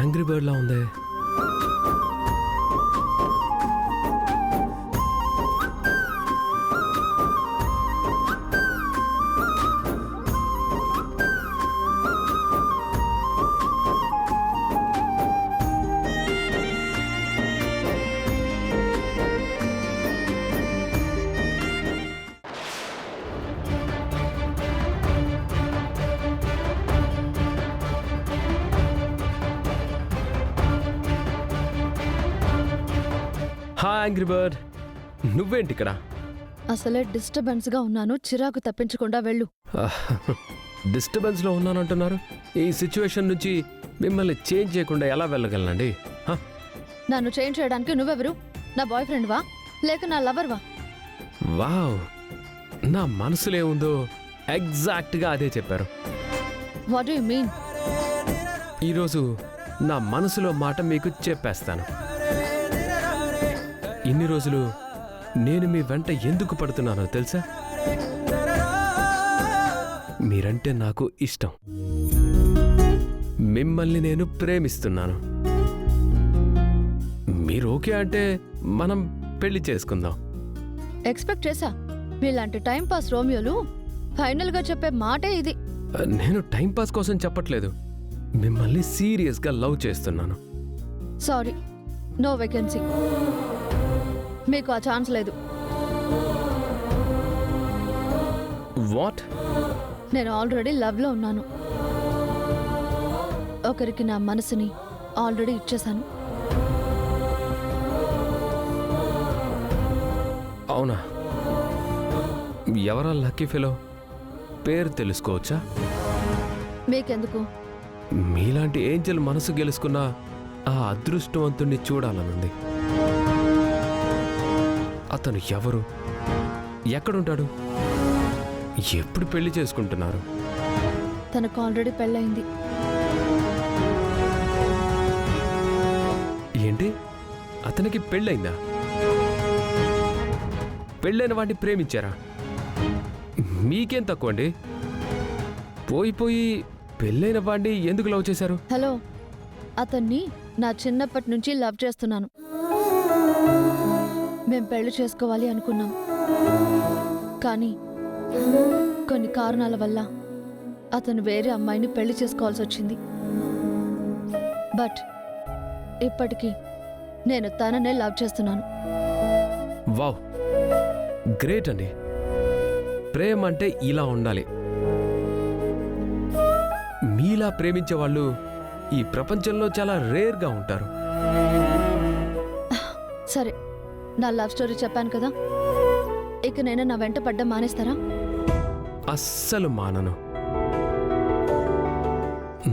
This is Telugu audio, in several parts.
యాంగ్రీ బర్డ్ లా ఉంది. హాయ్ యాంగ్రీ బర్డ్, నువ్వేంటి ఇక్కడ? అసలే డిస్టర్బెన్స్ గా ఉన్నాను, చిరాకు తప్పించకుండా వెళ్ళు. డిస్టర్బెన్స్ లో ఉన్నానంటున్నారు. ఈ సిచ్యువేషన్ నుంచి మిమ్మల్ని చేంజ్ చేయకుండా ఎలా వెళ్ళగలనండి? నన్ను చేంజ్ చేయడానికి నువ్వెవరు? నా బాయ్ ఫ్రెండ్ వా లేక నా లవర్ వా? వావ్, నా మనసులో ఏముందో ఎగ్జాక్ట్ గా అదే చెప్పారు. What do you mean? ఈరోజు నా మనసులో మాట మీకు చెప్పేస్తాను. ఇన్ని రోజులు నేను మీ వెంట ఎందుకు పడుతున్నానో తెలుసా? మీరంటే నాకు ఇష్టం. మిమ్మల్ని నేను ప్రేమిస్తున్నాను. మీరు ఓకే అంటే మనం పెళ్లి చేసుకుందాం. ఎక్స్పెక్ట్ చేశా. మీలాంటి టైం పాస్ రోమియోలు ఫైనల్ గా చెప్పే మాటే ఇది. నేను టైం పాస్ కోసం చెప్పట్లేదు. మిమ్మల్ని సీరియస్గా లవ్ చేస్తున్నాను. Sorry, no vacancy. మీకు ఆ ఛాన్స్ లేదు. వాట్? నేను ఆల్రెడీ లవ్ లో ఉన్నాను. ఒకరికి నా మనసుని ఆల్రెడీ ఇచ్చేశాను. అవునా? ఎవరా లక్కీ ఫెలో? పేరు తెలుసుకోవచ్చా? మీకెందుకు? మీలాంటి ఏంజల్ మనసు గెలుచుకున్న ఆ అదృష్టవంతుణ్ణి చూడాలనుంది. అతను ఎవరు? ఎక్కడుంటాడు? ఎప్పుడు పెళ్లి చేసుకుంటున్నారు? తనకు ఆల్రెడీ పెళ్ళయింది. ఏంటి? అతనికి పెళ్ళయిందా? పెళ్ళైన వాడిని ప్రేమించారా? మీకేం తక్కువ అండి? పోయి పెళ్ళైన వాడిని ఎందుకు లవ్ చేశారు? హలో, అతన్ని నా చిన్నప్పటి నుంచి లవ్ చేస్తున్నాను. మేం పెళ్లి చేసుకోవాలి అనుకున్నాం, కానీ కొన్ని కారణాల వల్ల అతను వేరే అమ్మాయిని పెళ్లి చేసుకోవాల్సి వచ్చింది. బట్ ఇప్పటికీ నేను తననే లవ్ చేస్తున్నాను. వావ్, గ్రేట్ అండి. ప్రేమ అంటే ఇలా ఉండాలి. మీలా ప్రేమించే వాళ్ళు ఈ ప్రపంచంలో చాలా రేర్గా ఉంటారు. సరే, నా లవ్ స్టోరీ చెప్పాను కదా, ఇక నేను నా వెంట పడ్డం మానేస్తారా? అస్సలు మానను.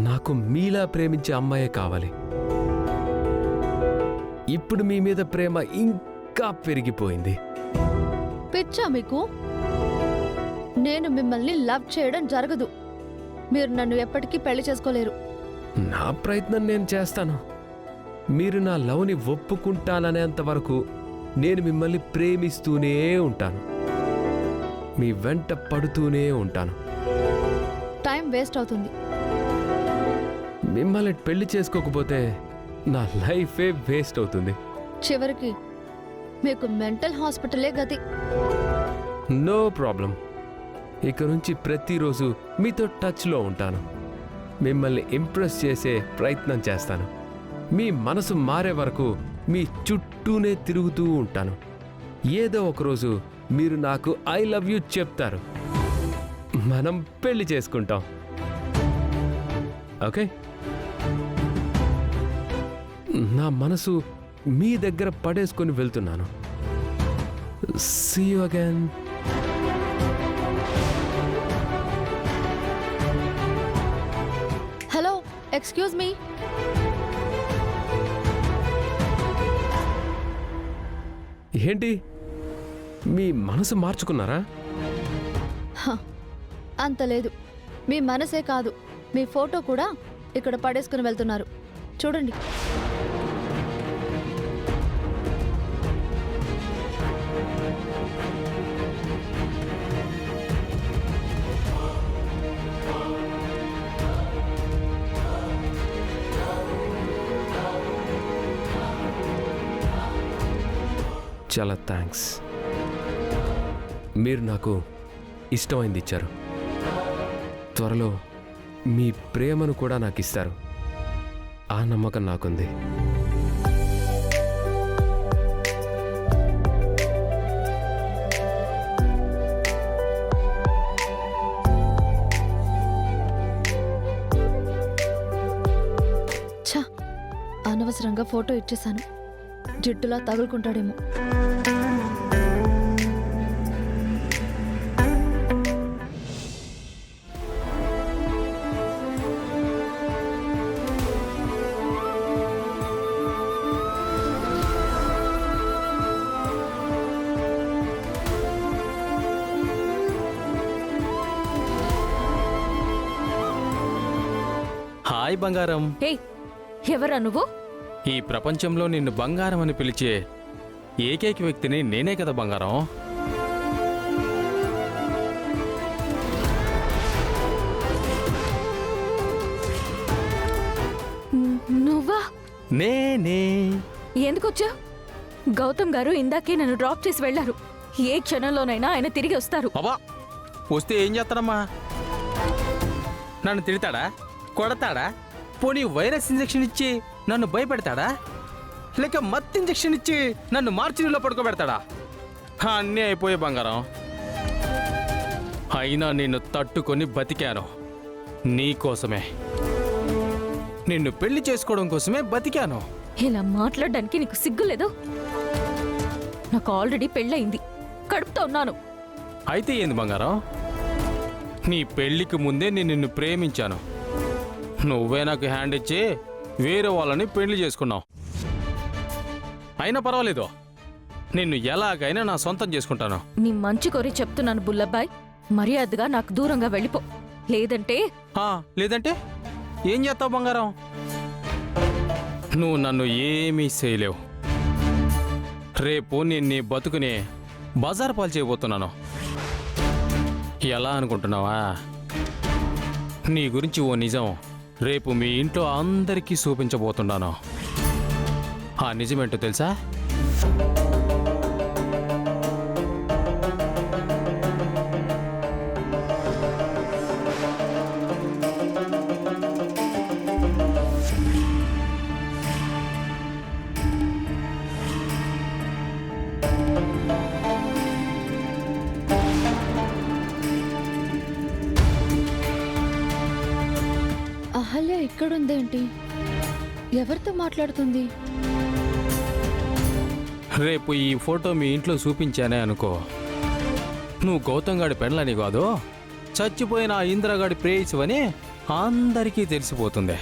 నాకు మీలా ప్రేమించే అమ్మాయే కావాలి. ఇప్పుడు మీ మీద ప్రేమ ఇంకా పెరిగిపోయింది. పిచ్చా మీకు? నేను మిమ్మల్ని లవ్ చేయడం జరగదు. మీరు నన్ను ఎప్పటికీ పెళ్లి చేసుకోలేరు. నా ప్రయత్నం నేను చేస్తాను. మీరు నా లవ్ని ఒప్పుకుంటాననేంత వరకు నేను మిమ్మల్ని ప్రేమిస్తూనే ఉంటాను. మీ వెంట పడుతూనే ఉంటాను. టైం వేస్ట్ అవుతుంది. మిమ్మల్ని పెళ్లి చేసుకోకపోతే నా లైఫే వేస్ట్ అవుతుంది. చివరికి మీకు మెంటల్ హాస్పిటలే గతి. No problem. ఇక నుంచి ప్రతిరోజు మీతో టచ్లో ఉంటాను. మిమ్మల్ని ఇంప్రెస్ చేసే ప్రయత్నం చేస్తాను. మీ మనసు మారే వరకు మీ చుట్టూనే తిరుగుతూ ఉంటాను. ఏదో ఒకరోజు మీరు నాకు ఐ లవ్ యూ చెప్తారు. మనం పెళ్లి చేసుకుంటాం. ఓకే? నా మనసు మీ దగ్గర పడేసుకొని వెళ్తున్నాను. See you again. Hello, excuse me. ఏంటి, మీ మనసు మార్చుకున్నారా? అంత లేదు. మీ మనసే కాదు, మీ ఫోటో కూడా ఇక్కడ పడేసుకుని వెళ్తున్నారు. చూడండి. చాలా థ్యాంక్స్. మీరు నాకు ఇష్టమైంది ఇచ్చారు. త్వరలో మీ ప్రేమను కూడా నాకు ఇస్తారు. ఆ నమ్మకం నాకుంది. ఛ, అనవసరంగా ఫోటో ఇచ్చేశాను. జిడ్డులా తగులుకుంటాడేమో. హాయ్ బంగారం. హే, ఎవరా నువ్వు? ఈ ప్రపంచంలో నిన్ను బంగారం అని పిలిచే ఏకైక వ్యక్తిని నేనే కదా బంగారం. నువ్వా? నేనే. ఎందుకొచ్చా? గౌతమ్ గారు ఇందాకే నన్ను డ్రాప్ చేసి వెళ్లారు. ఏ క్షణంలోనైనా ఆయన తిరిగి వస్తారు. అబ్బా, వస్తే ఏం చేస్తాడమ్మా? నన్ను తిడతాడా, కొడతాడా, పోనీ వైరస్ ఇంజెక్షన్ ఇచ్చి నన్ను భయపెడతాడా, లేక మత్ ఇంజెక్షన్ ఇచ్చి నన్ను మార్చిలో పడుకోబెడతాడా? అన్నీ అయిపోయే బంగారం. అయినా నిన్ను తట్టుకొని బతికాను. నీకోసమే, నిన్ను పెళ్లి చేసుకోవడం కోసమే బతికాను. ఇలా మాట్లాడడానికి నీకు సిగ్గులేదు? నాకు ఆల్రెడీ పెళ్ళయింది, కడుపుతో ఉన్నాను. అయితే ఏంది బంగారం? నీ పెళ్లికి ముందే నేను నిన్ను ప్రేమించాను. నువ్వే నాకు హ్యాండ్ ఇచ్చి వేరే వాళ్ళని పెళ్లి చేసుకున్నావు. అయినా పర్వాలేదు, నిన్ను ఎలాగైనా నా సొంతం చేసుకుంటాను. నీ మంచి కోరి చెప్తున్నాను బుల్లబ్బాయ్, మర్యాదగా నాకు దూరంగా వెళ్ళిపో. లేదంటే లేదంటే ఏం చేస్తావు బంగారం? నువ్వు నన్ను ఏమీ చేయలేవు. రేపు నేను నీ బతుకుని బజార్ పాలు చేయబోతున్నాను. ఎలా అనుకుంటున్నావా? నీ గురించి ఓ నిజం రేపు మీ ఇంట్లో అందరికీ చూపించబోతున్నాను. ఆ నిజమేంటో తెలుసా? అహల్య ఇక్కడుందేంటి? ఎవరితో మాట్లాడుతుంది? రేపు ఈ ఫోటో మీ ఇంట్లో చూపించానే అనుకో, నువ్వు గౌతమ్ గాడి పెళ్ళని కాదు, చచ్చిపోయిన ఆ ఇందిరాగాడి ప్రేయసివని అందరికీ తెలిసిపోతుంది.